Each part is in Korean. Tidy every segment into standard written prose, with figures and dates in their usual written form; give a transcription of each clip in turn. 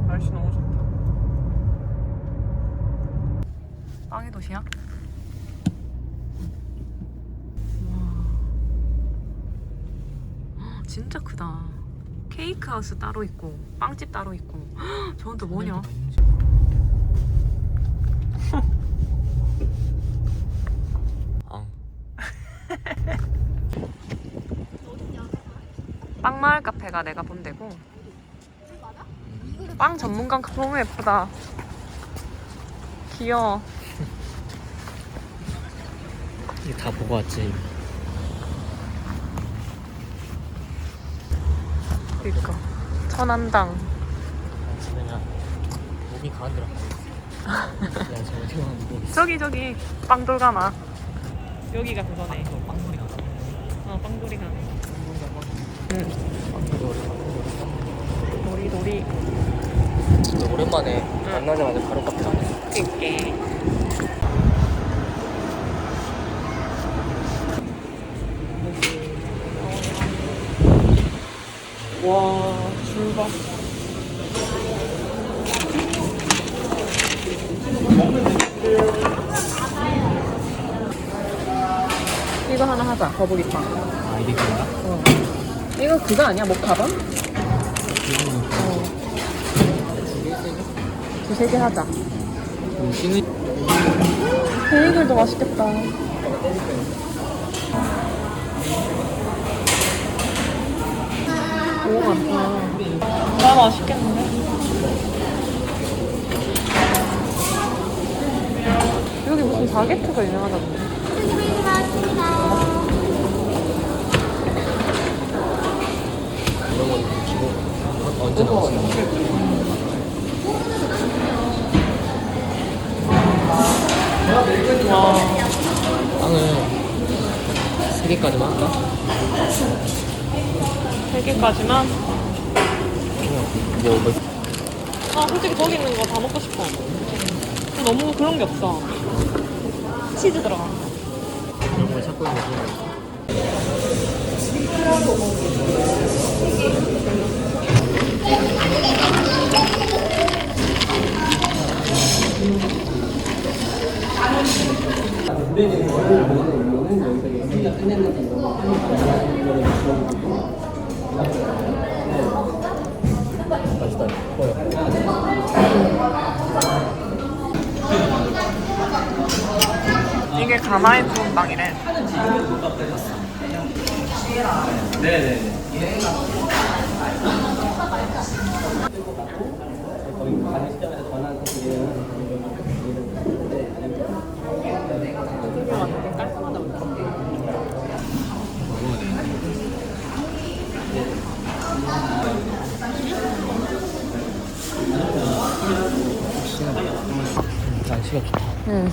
날씨 너무 좋다. 빵의 도시야? 와, 진짜 크다. 케이크 하우스 따로 있고 빵집 따로 있고. 저건 또 뭐냐? 빵마을 카페가 내가 본 데고. 빵 전문가 너무 예쁘다. 귀여워. 이게 다 보고 왔지. 그니까 천안당. 그냥 몸이 가는 데로 가고 있어. 야, 저 어디 가는 거 저기 빵돌가나. 여기가 그거네. 빵놀이 가나? 빵돌이 가네. 응. 빵놀이. 놀이. 오랜만에 만나자마자 바로 카페 가네. 그니까. 와, 줄 봐. 이거 하나 하자, 거북이빵. 아, 이게 그런가? 이거 그거 아니야? 목가방? 두세 개 하자. 씨는 베이글도 맛있겠다. 오, 많다. 나 맛있겠는데? 여기 무슨 바게트가 유명하다던데? 이런 건 기본 언제 나왔으면 와, 빵을 3개까지만 할까? 3개까지만? 뭐 솔직히 저기 있는 거 다 먹고 싶어. 너무 그런 게 없어. 치즈 들어가. 그런 걸 찾고 있는 거지. 맛있다. 이게 가마에 구운 빵이래. 네네. 날씨가 좋다. 응.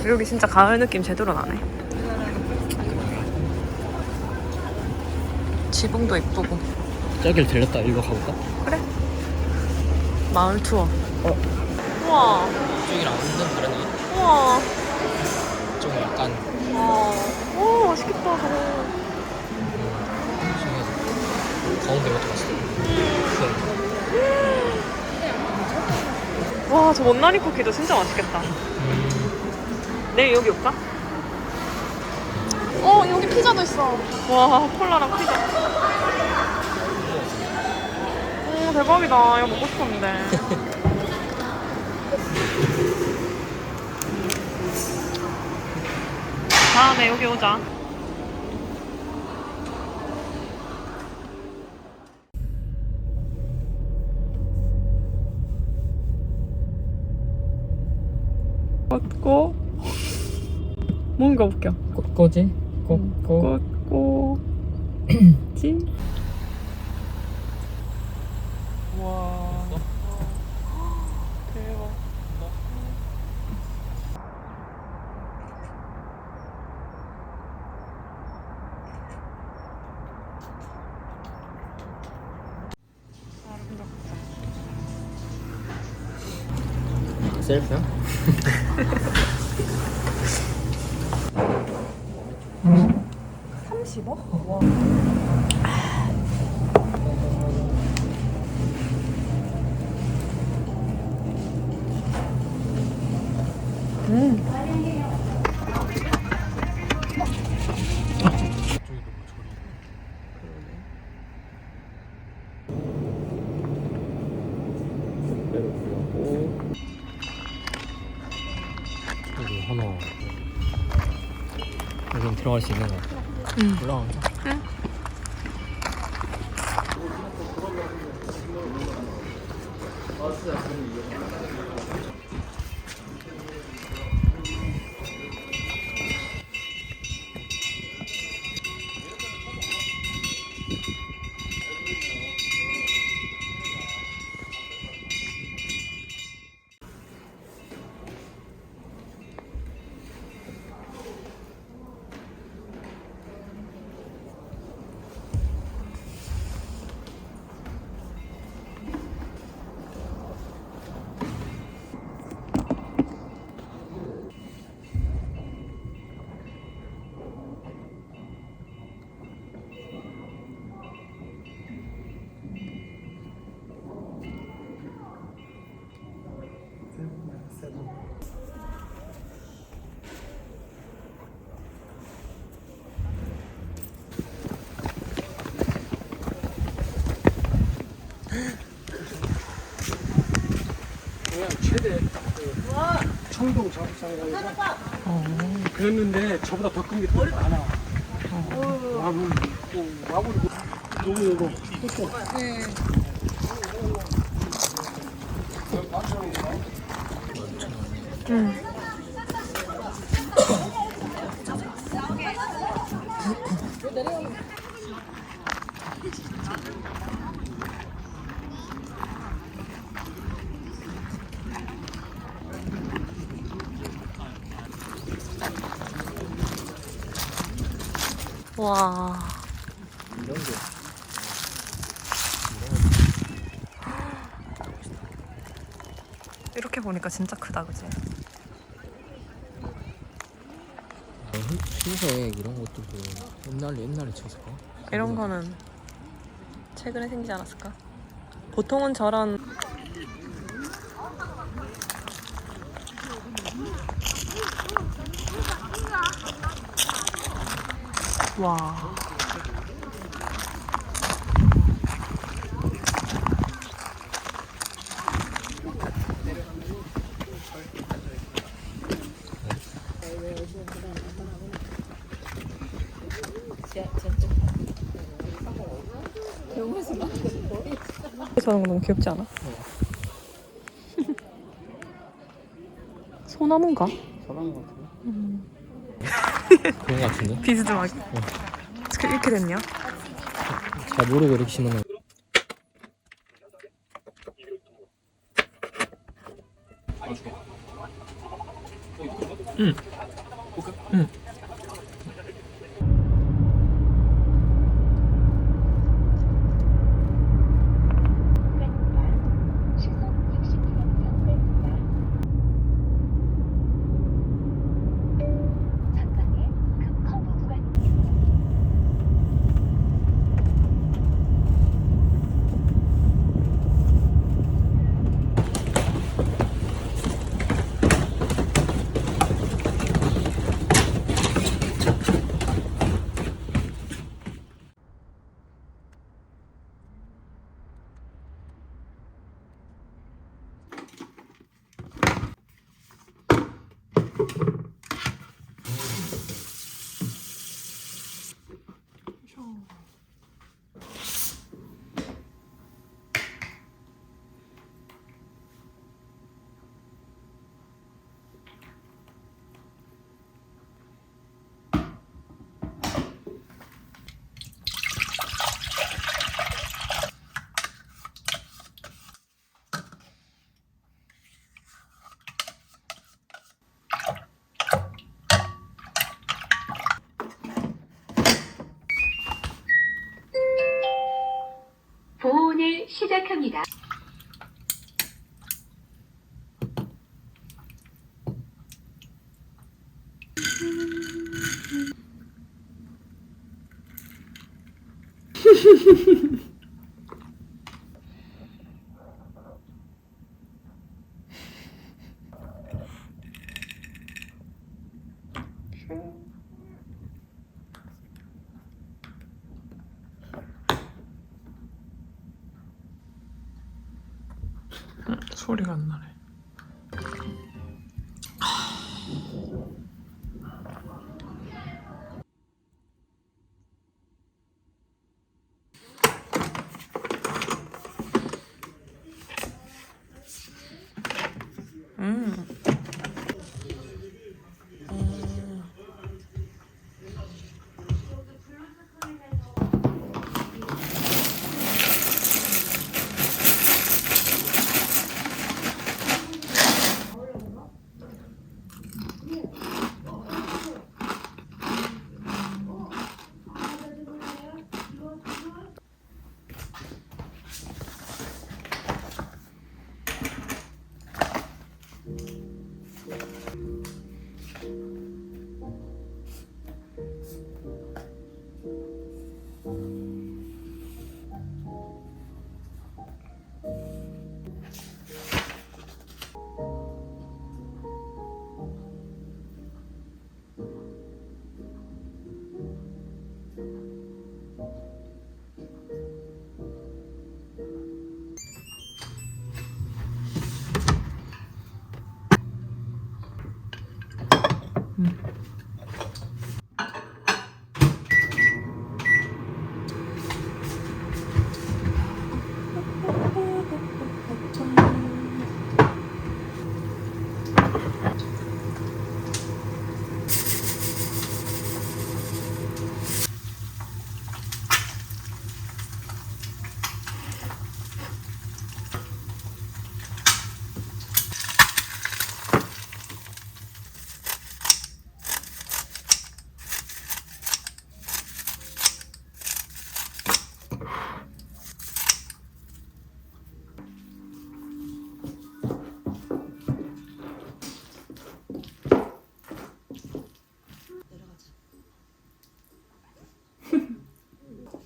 여기 진짜 가을 느낌 제대로 나네. 지붕도 예쁘고. 저길 들렸다. 이거 가볼까? 그래. 마을 투어. 우와. 이쪽이랑 완전 다르네. 우와. 좀 약간 오, 맛있겠다, 저거. 신기하다. 가운데 것도 맛있어. 와, 저 원나리 쿠키도 진짜 맛있겠다. 내일 여기 올까? 여기 피자도 있어. 와, 콜라랑 피자. 오, 대박이다. 이거 먹고 싶었는데. 다음에 여기 오자. 꽂고 뭔가 웃겨. 꼬꼬지? 꼬꼬. 꽂고지. 와, 대박. 셀프야? 여기 하나. 여기 들어갈 수 있는 거. 올라가자. 최대 청동 작업장이라 해서 그랬는데 저보다 더 큰 게 더 많아. 와불 너무 이거 와. 이런 게. 이렇게 보니까 진짜 크다, 그치? 흰색 이런 것들도 옛날에 쳤을까? 이런 거는 최근에 생기지 않았을까? 보통은 저런 와. 그래서 하는 거 너무 귀엽지 않아? 소나무인가? 사람 같은데? 그런 거 같은데? 비스듬하게. 이렇게 됐냐? 잘 모르고 이렇게 심었나? 보온을 시작합니다. 소리가 안 나네.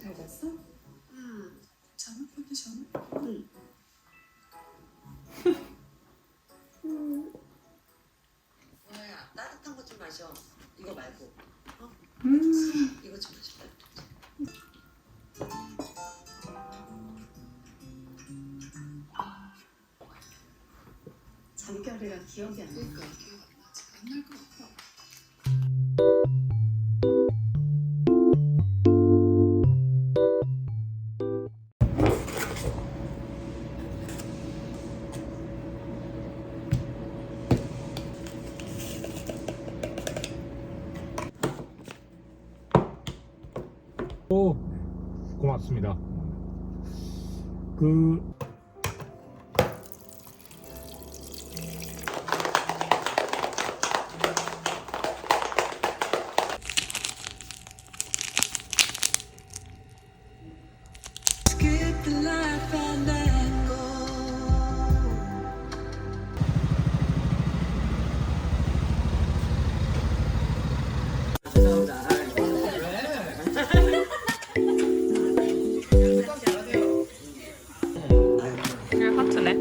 잘 잤어? 잠을 컨디션? 뭐야 따뜻한 거 좀 마셔. 이거 말고. 어? 이거 좀 마셔. 잠결이라 기억이 안 나. 그러니까. 안날 것 같아. 오, 고맙습니다. 그 이게 하트네.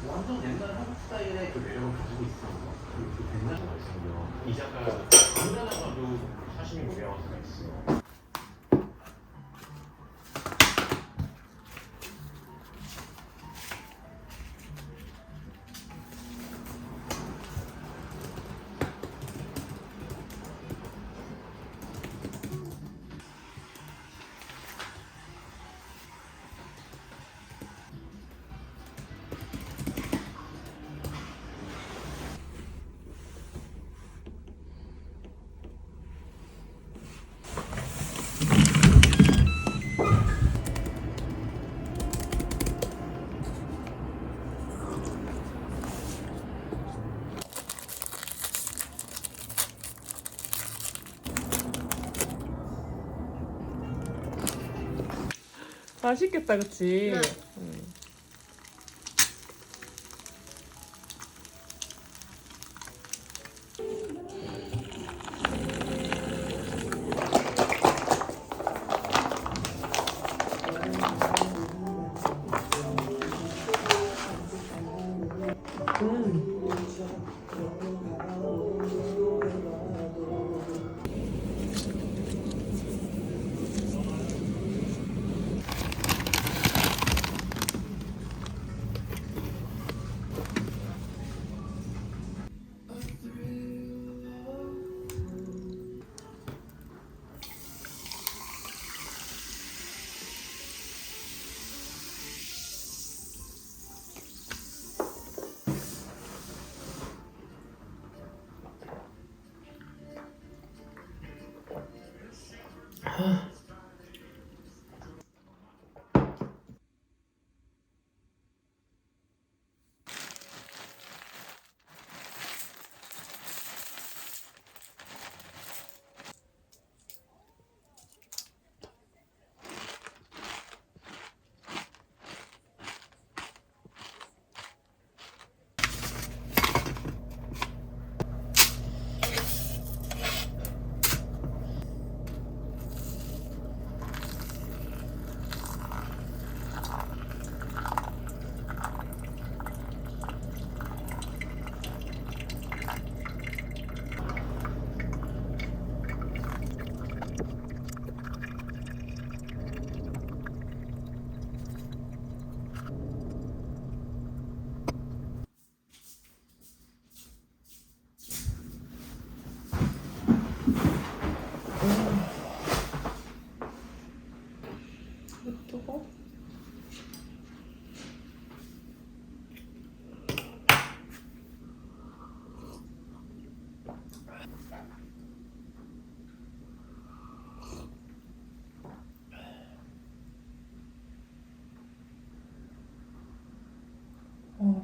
완전 옛날 한국 스타일의 그 매력을 가지고 있어요. 그 백날 있어요. 이 작가 우리나라가도 사시미 요리하우스가 있어요. 맛있겠다, 그치? 네.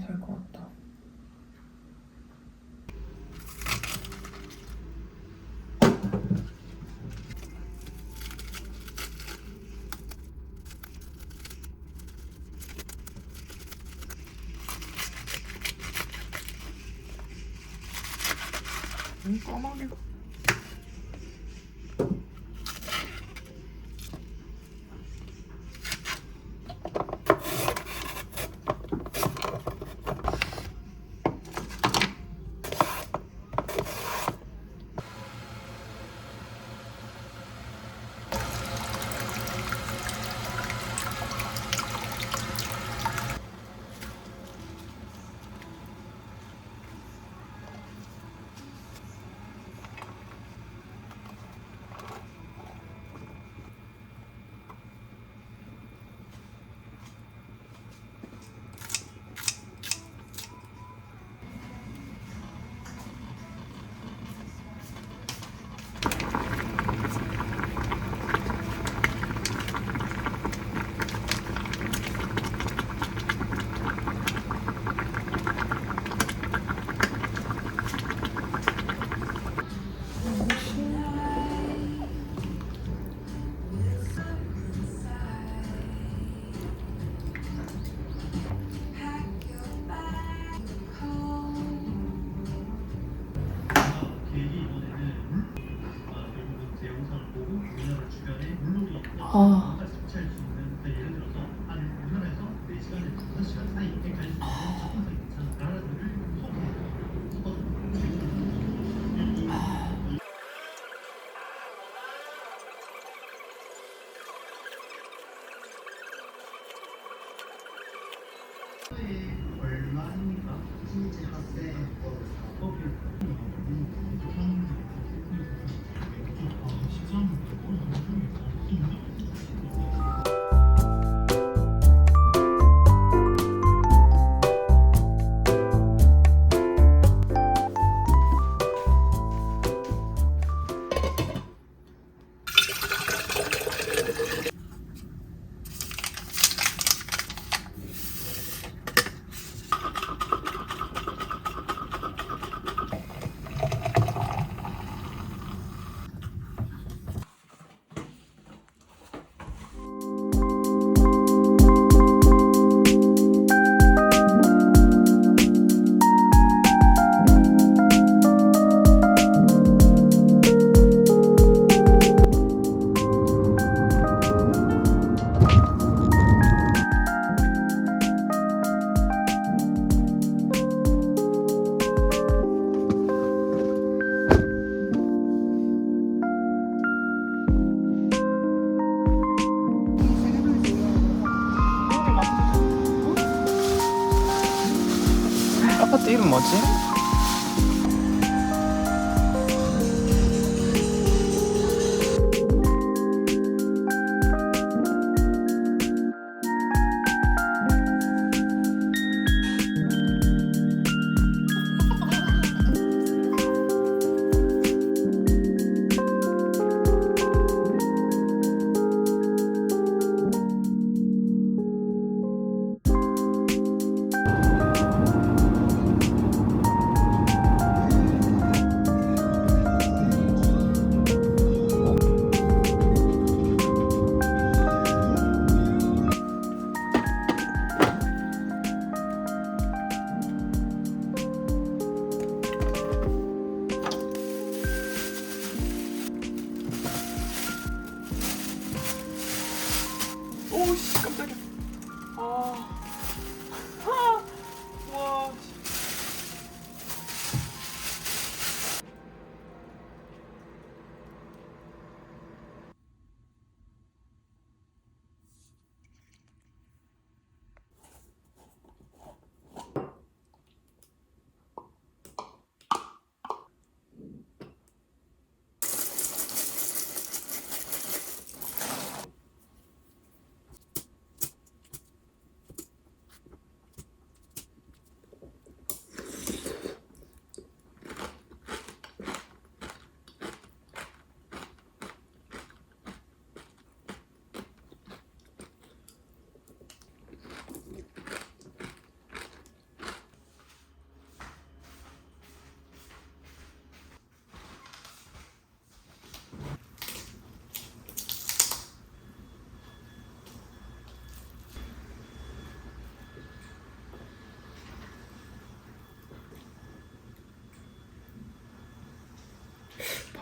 될 것 같다. 까마귀. 아. 얼마입니까? 신체発生 13 이름 뭐지? 오씨 깜짝이야. 와.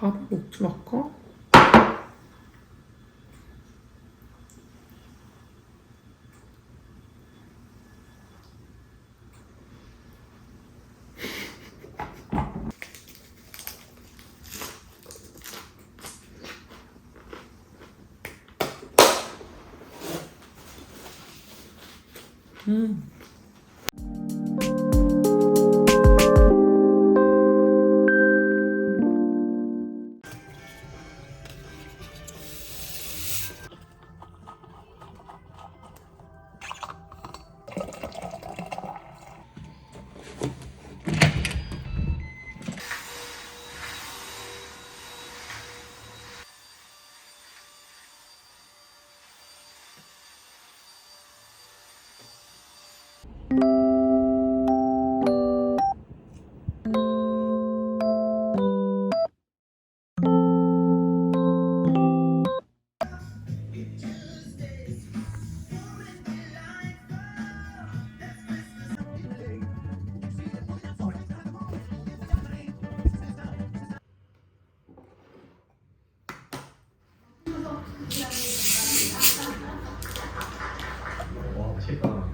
밥을 먹지 말까? 제가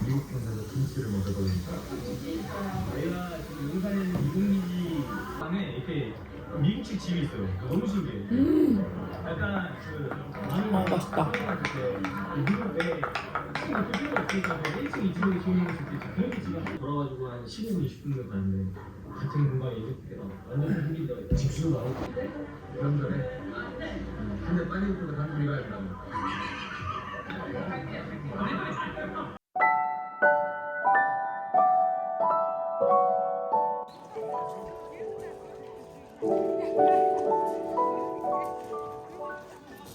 미국 분들도 김치를 먹어보니까 저희가 지금 용산에 이동기지 안에 이렇게 미국식 집이 있어요. 너무 신기해. 약간 그 미국 맛있다. 미국에 그쪽에 있으니까 1층, 2층에 좋은 곳이 있지. 그런 집이 돌아가지고 한 15분, 20분 정도 가는데 같은 공간에 이렇게 완전 생긴다. 집수도 나오고 그런 전에 한대 빠지고 가는 우리가